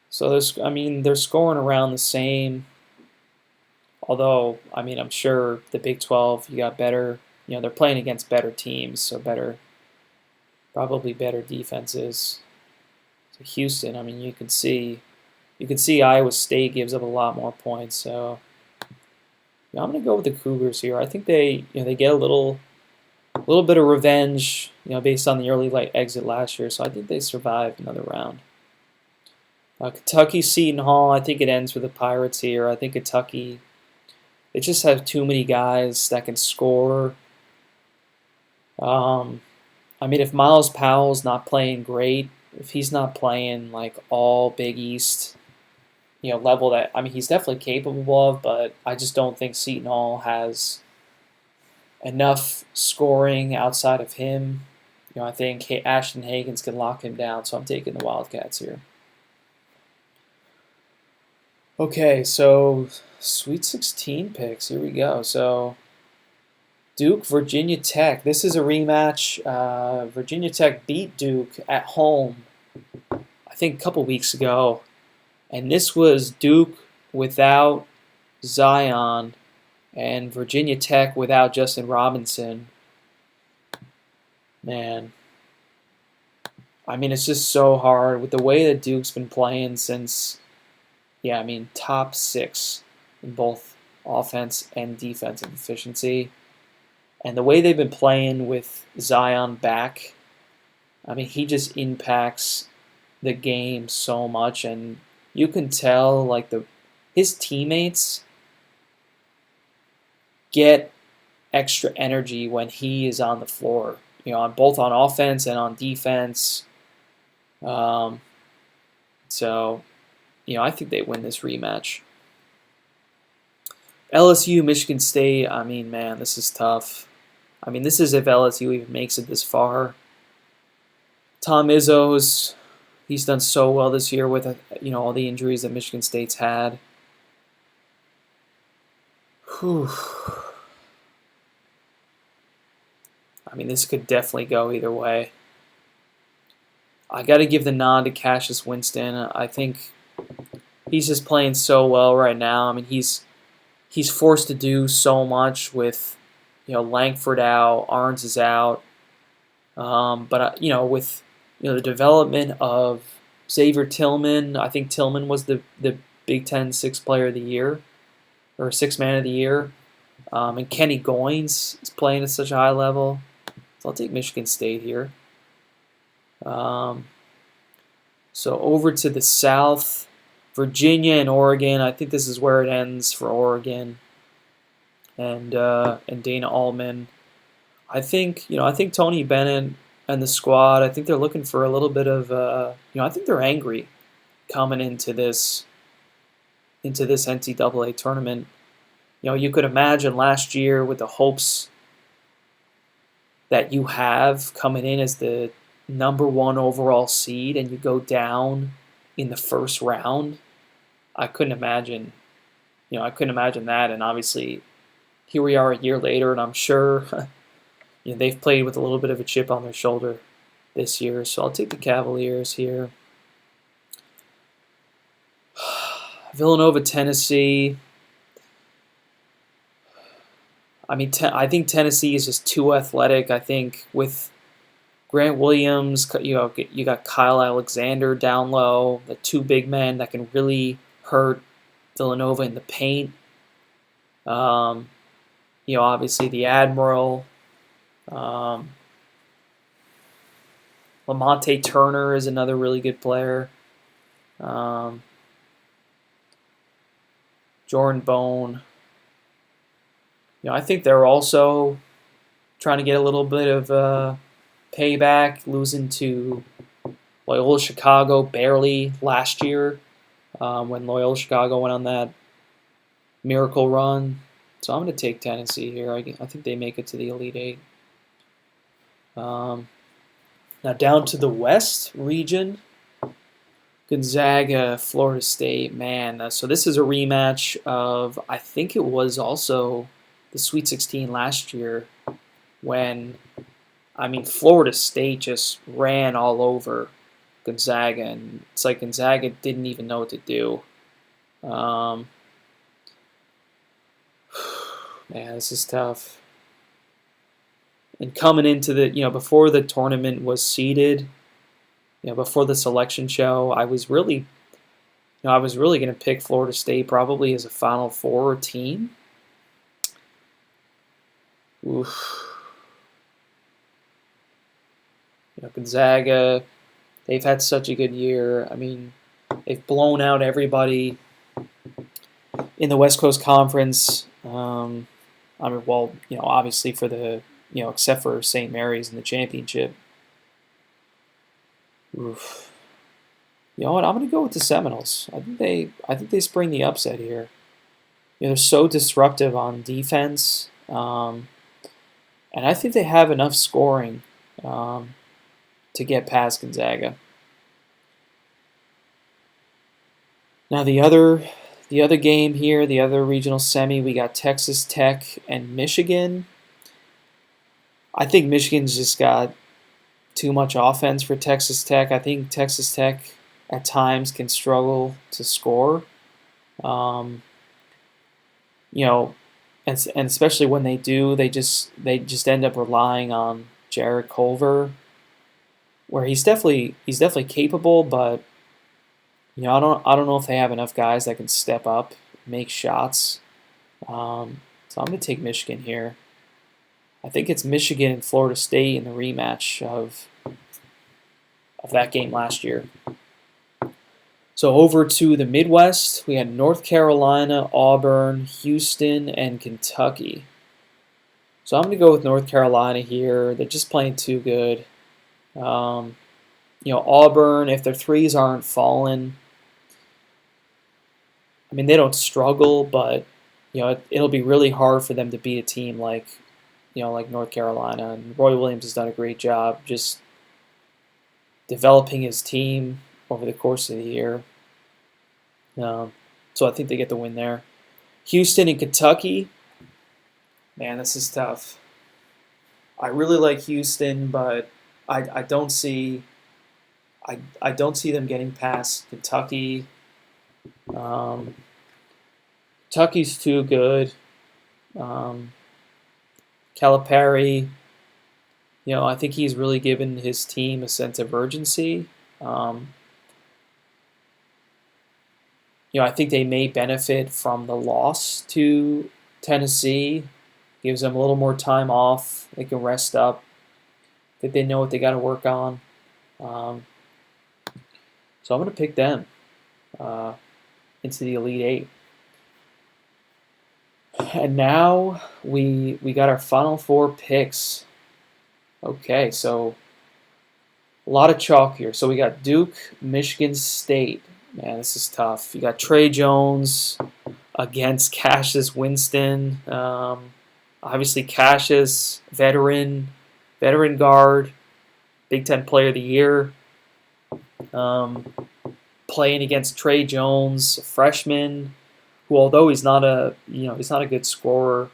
so they're scoring around the same. Although, I mean, I'm sure the Big 12, you got better. They're playing against better teams, so probably better defenses. So Houston, I mean, you can see Iowa State gives up a lot more points. So I'm going to go with the Cougars here. I think they get a little bit of revenge, based on the early exit last year. So I think they survived another round. Kentucky, Seton Hall, I think it ends with the Pirates here. I think Kentucky, they just have too many guys that can score. I mean, if Miles Powell's not playing great, if he's not playing like all Big East, level that, I mean, he's definitely capable of, but I just don't think Seton Hall has enough scoring outside of him. I think Ashton Hagans can lock him down, so I'm taking the Wildcats here. Okay, so Sweet 16 picks. Here we go. So Duke, Virginia Tech. This is a rematch. Virginia Tech beat Duke at home, I think, a couple weeks ago. And this was Duke without Zion and Virginia Tech without Justin Robinson. Man, I mean, it's just so hard with the way that Duke's been playing since, yeah, I mean, top 6 in both offense and defensive efficiency. And the way they've been playing with Zion back, I mean, he just impacts the game so much. And you can tell, like, his teammates get extra energy when he is on the floor, both on offense and on defense. So, I think they win this rematch. LSU, Michigan State, I mean, man, this is tough. I mean, this is if LSU even makes it this far. Tom Izzo's, he's done so well this year with, all the injuries that Michigan State's had. Whew. I mean, this could definitely go either way. I got to give the nod to Cassius Winston. I think he's just playing so well right now. I mean, he's forced to do so much with, Langford out, Arns is out. But with the development of Xavier Tillman, I think Tillman was the Big Ten Sixth Player of the Year or Sixth Man of the Year. And Kenny Goins is playing at such a high level. So I'll take Michigan State here. So over to the South, Virginia and Oregon. I think this is where it ends for Oregon and Dana Altman. I think Tony Bennett and the squad, I think they're looking for a little bit of I think they're angry coming into this NCAA tournament. You could imagine last year with the hopes that you have coming in as the #1 overall seed and you go down in the first round. I couldn't imagine that, and obviously here we are a year later, and I'm sure they've played with a little bit of a chip on their shoulder this year. So I'll take the Cavaliers here. Villanova, Tennessee. I mean, I think Tennessee is just too athletic. I think with Grant Williams, you got Kyle Alexander down low, the 2 big men that can really hurt Villanova in the paint. Obviously the Admiral. Lamonte Turner is another really good player. Jordan Bone. I think they're also trying to get a little bit of payback, losing to Loyola Chicago barely last year when Loyola Chicago went on that miracle run. So I'm going to take Tennessee here. I think they make it to the Elite Eight. Now down to the West region, Gonzaga, Florida State. Man, so this is a rematch of, I think it was also the Sweet 16 last year when, I mean, Florida State just ran all over Gonzaga, and it's like Gonzaga didn't even know what to do. Man, this is tough. And coming into the, before the tournament was seeded, before the selection show, I was really going to pick Florida State probably as a Final Four team. Oof. Gonzaga, they've had such a good year. I mean, They've blown out everybody in the West Coast Conference. I mean, well, obviously for the, except for St. Mary's in the championship. Oof. You know what? I'm gonna go with the Seminoles. I think they spring the upset here. They're so disruptive on defense, and I think they have enough scoring to get past Gonzaga. Now the other game here, the other regional semi, we got Texas Tech and Michigan. I think Michigan's just got too much offense for Texas Tech. I think Texas Tech at times can struggle to score. And especially when they do, they just end up relying on Jarrett Culver, where he's definitely capable, but I don't know if they have enough guys that can step up, make shots. So I'm gonna take Michigan here. I think it's Michigan and Florida State in the rematch of that game last year. So over to the Midwest, we had North Carolina, Auburn, Houston, and Kentucky. So I'm going to go with North Carolina here. They're just playing too good. Auburn, if their threes aren't falling, I mean, they don't struggle, but it'll be really hard for them to beat a team like North Carolina. And Roy Williams has done a great job just developing his team over the course of the year. So I think they get the win there. Houston and Kentucky. Man, this is tough. I really like Houston, but I don't see them getting past Kentucky. Kentucky's too good. Calipari, I think he's really given his team a sense of urgency. I think they may benefit from the loss to Tennessee. Gives them a little more time off. They can rest up. I think they know what they got to work on. So I'm going to pick them into the Elite Eight. And now we got our Final Four picks. Okay, so a lot of chalk here. So we got Duke, Michigan State. Man, this is tough. You got Trey Jones against Cassius Winston. Obviously, Cassius, veteran guard, Big Ten Player of the Year. Playing against Trey Jones, a freshman, who although he's not a good scorer,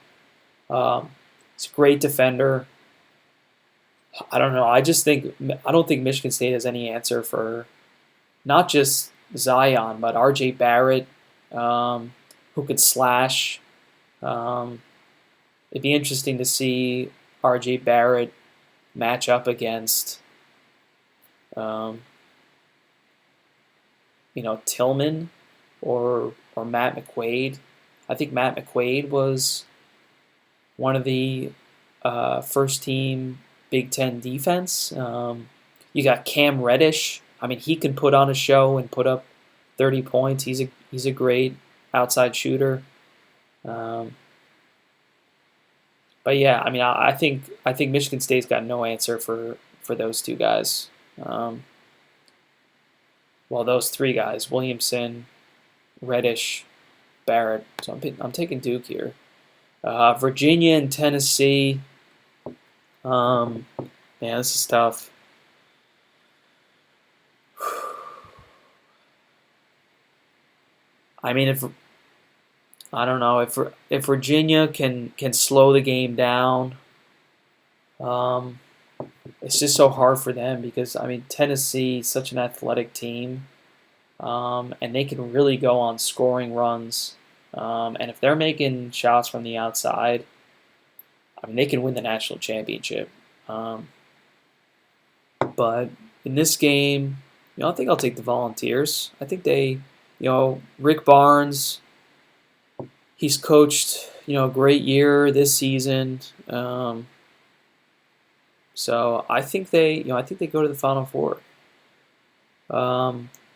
he's a great defender. I don't know. I don't think Michigan State has any answer for not just Zion, but R.J. Barrett, who could slash. It'd be interesting to see R.J. Barrett match up against, Tillman or Matt McQuaid. I think Matt McQuaid was one of the first team Big Ten defense. You got Cam Reddish. I mean, he can put on a show and put up 30 points. He's a great outside shooter. But yeah, I mean, I think Michigan State's got no answer for those two guys. Well, those three guys: Williamson, Reddish, Barrett. So I'm taking Duke here. Virginia and Tennessee. Man, this is tough. I mean, if Virginia can slow the game down, it's just so hard for them because Tennessee is such an athletic team, and they can really go on scoring runs, and if they're making shots from the outside, they can win the national championship. But in this game, I think I'll take the Volunteers. I think they. Rick Barnes, he's coached, a great year this season. So I think they go to the Final Four.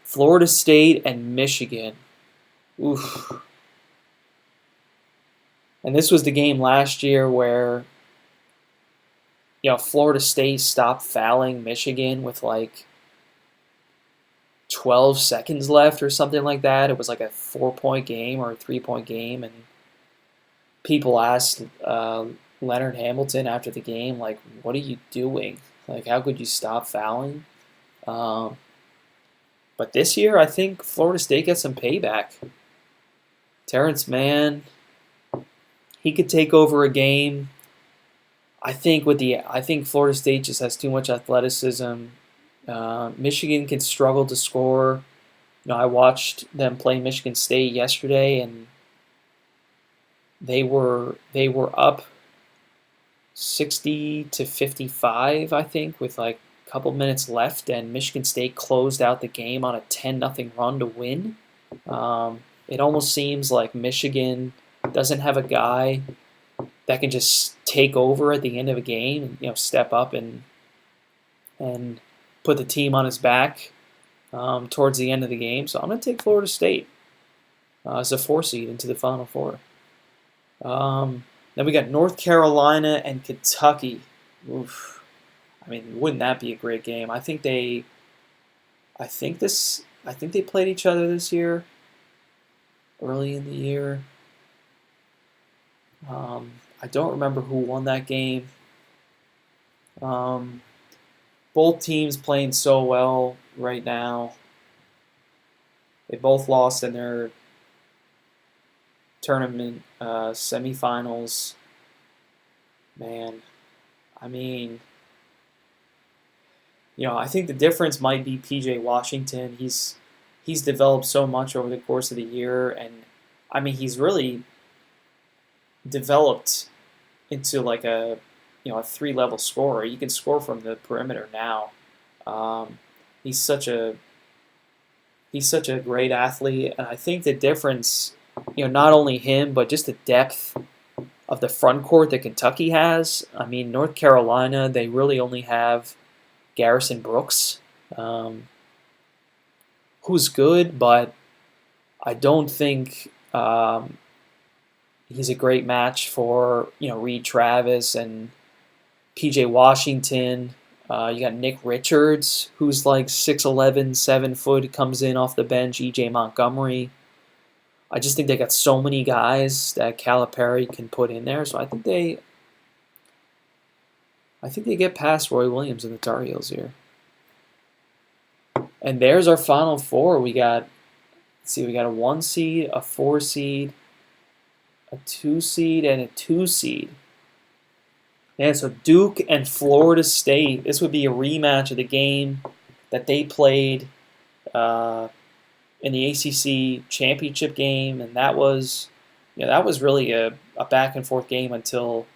Florida State and Michigan. Oof. And this was the game last year where, Florida State stopped fouling Michigan with like 12 seconds left or something like that. It was like a 4-point game or a 3-point game, and people asked Leonard Hamilton after the game, like, what are you doing? Like, how could you stop fouling? But this year, I think Florida State gets some payback. Terrence Mann, he could take over a game. I think Florida State just has too much athleticism. Michigan can struggle to score. I watched them play Michigan State yesterday, and they were up 60-55, I think, with like a couple minutes left, and Michigan State closed out the game on a 10-0 run to win. It almost seems like Michigan doesn't have a guy that can just take over at the end of a game and step up and put the team on his back towards the end of the game. So I'm going to take Florida State as a 4 seed into the Final Four. Then we got North Carolina and Kentucky. Oof. I mean, wouldn't that be a great game? I think they played each other this year, early in the year. I don't remember who won that game. Both teams playing so well right now. They both lost in their tournament semifinals. Man, I mean, I think the difference might be P.J. Washington. He's developed so much over the course of the year, and I mean, he's really developed into like a 3-level scorer. He can score from the perimeter now. He's such a great athlete, and I think the difference, not only him, but just the depth of the front court that Kentucky has. I mean, North Carolina, they really only have Garrison Brooks, who's good, but I don't think he's a great match for Reed Travis and P.J. Washington. You got Nick Richards, who's like 6'11", 7 foot, comes in off the bench. E.J. Montgomery. I just think they got so many guys that Calipari can put in there. So I think they get past Roy Williams and the Tar Heels here. And there's our Final Four. We got a 1 seed, a 4 seed, a 2 seed, and a 2 seed. And so Duke and Florida State, this would be a rematch of the game that they played in the ACC championship game, and that was really a back and forth game until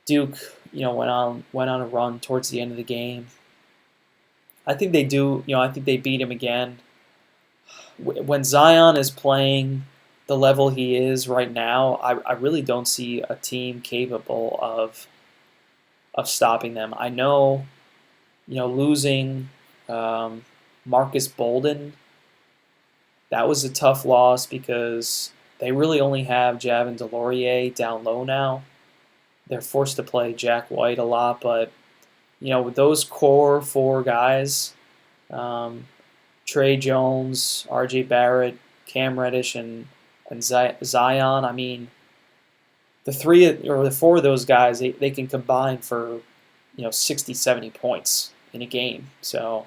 Duke went on a run towards the end of the game. I think they do. I think they beat him again. When Zion is playing the level he is right now, I really don't see a team capable of stopping them. I know, losing Marcus Bolden, that was a tough loss because they really only have Javin DeLaurier down low now. They're forced to play Jack White a lot, but with those core 4 guys, Trey Jones, R.J. Barrett, Cam Reddish, and Zion, I mean, the 4 of those guys, they can combine for 60, 70 points in a game. So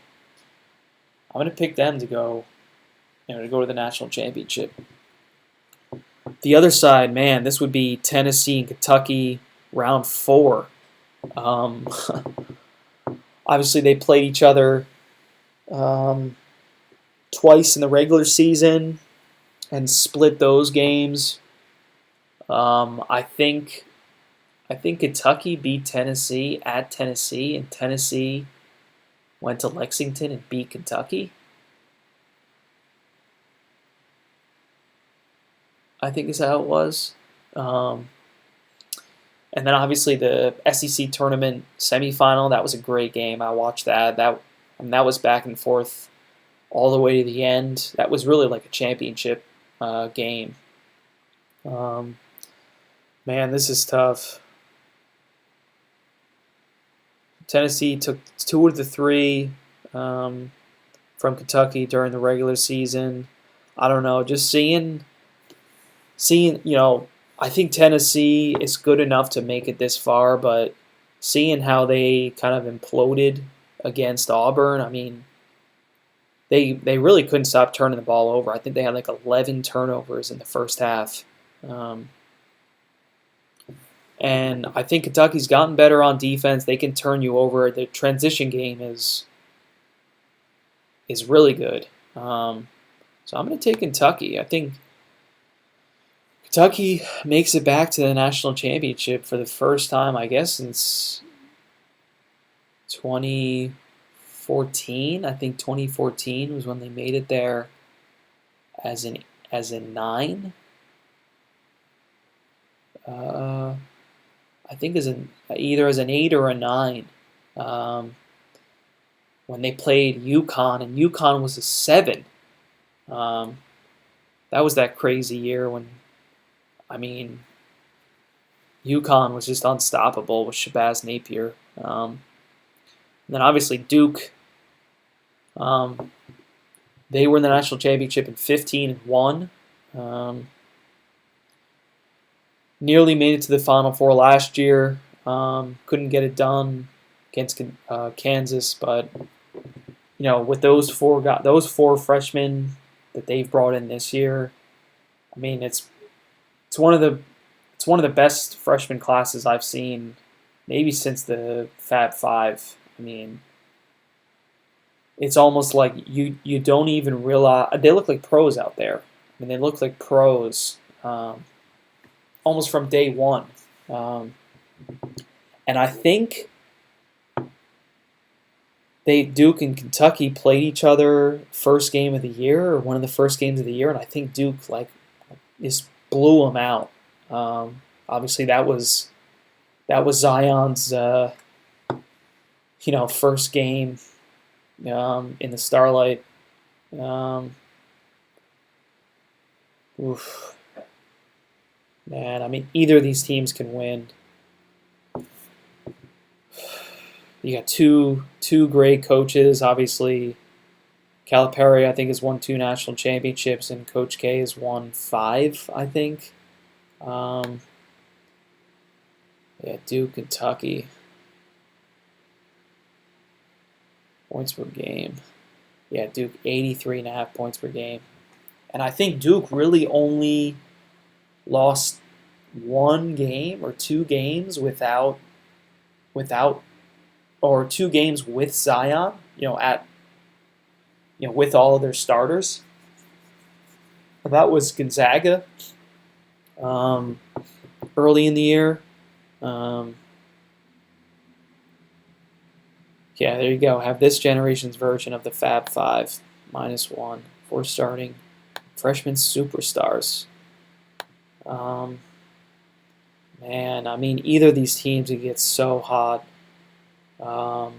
I'm going to pick them to go to the national championship. The other side, man, this would be Tennessee and Kentucky, round 4. Obviously, they played each other twice in the regular season and split those games. I think Kentucky beat Tennessee at Tennessee, and Tennessee went to Lexington and beat Kentucky. I think is how it was. And then obviously the SEC Tournament semifinal, that was a great game. I watched that. That was back and forth all the way to the end. That was really like a championship game. Man, this is tough. Tennessee took 2 of the 3 from Kentucky during the regular season. I don't know, just seeing, I think Tennessee is good enough to make it this far, but seeing how they kind of imploded against Auburn, I mean, they really couldn't stop turning the ball over. I think they had like 11 turnovers in the first half. And I think Kentucky's gotten better on defense. They can turn you over. The transition game is really good. So I'm going to take Kentucky. I think Kentucky makes it back to the national championship for the first time, I guess, since 2014. I think 2014 was when they made it there as a 9. I think either as an 8 or a 9. When they played UConn, and UConn was a 7. That was that crazy year when, I mean, UConn was just unstoppable with Shabazz Napier. And then obviously Duke, they were in the national championship in 15 and won. Nearly made it to the Final Four last year. Couldn't get it done against Kansas, but with those 4 freshmen that they've brought in this year, I mean it's one of the best freshman classes I've seen, maybe since the Fab Five. I mean, it's almost like you don't even realize they look like pros out there. I mean, they look like pros almost from day one. And I think Duke and Kentucky played each other first game of the year, or one of the first games of the year, and I think Duke just blew them out. Obviously, that was Zion's first game in the Starlight. Oof. Man, I mean, either of these teams can win. You got two great coaches. Obviously, Calipari, I think, has won 2 national championships, and Coach K has won 5, I think. Duke, Kentucky. Points per game. Yeah, Duke, 83.5 points per game. And I think Duke really only lost 1 game or 2 games without or 2 games with Zion, with all of their starters. That was Gonzaga early in the year. Yeah, there you go. Have this generation's version of the Fab Five, -1 for starting freshman superstars. Man, I mean, either of these teams would get so hot. But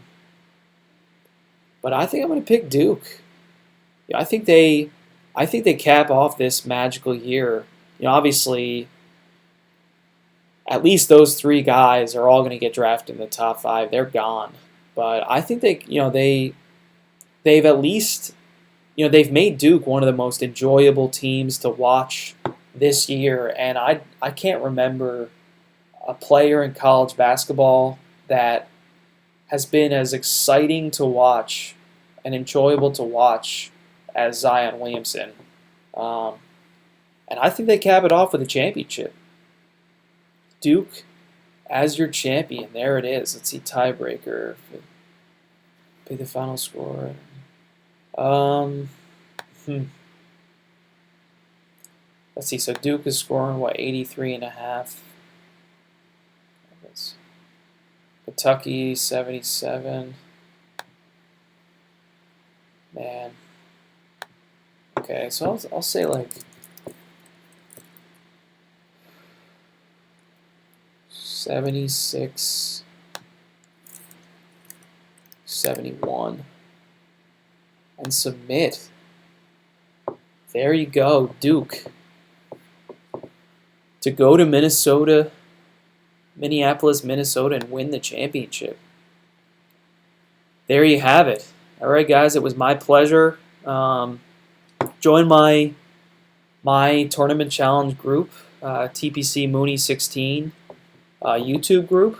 I think I'm going to pick Duke. I think they cap off this magical year. Obviously, at least those 3 guys are all going to get drafted in the top 5. They're gone. But I think they've at least, they've made Duke one of the most enjoyable teams to watch this year. And I can't remember a player in college basketball that has been as exciting to watch and enjoyable to watch as Zion Williamson. And I think they cap it off with a championship. Duke as your champion. There it is. Let's see, tiebreaker. Pick the final score. Let's see. So Duke is scoring, 83.5. Kentucky, 77. Man. Okay, so I'll say 76, 71. and submit. There you go, Duke. To go to Minneapolis, Minnesota, and win the championship. There you have it. All right, guys, it was my pleasure. Join my tournament challenge group, Tpcmooney16 YouTube group,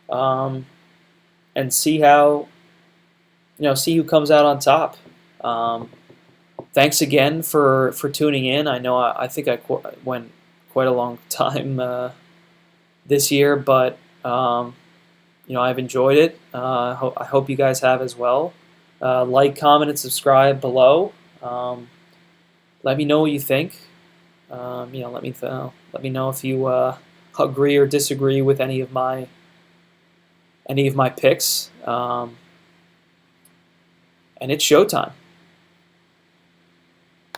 and see how see who comes out on top. Thanks again for tuning in. I know I think I went quite a long time this year, but I've enjoyed it. I hope you guys have as well. Like, comment, and subscribe below. Let me know what you think. Let me know if you agree or disagree with any of my picks. And it's showtime.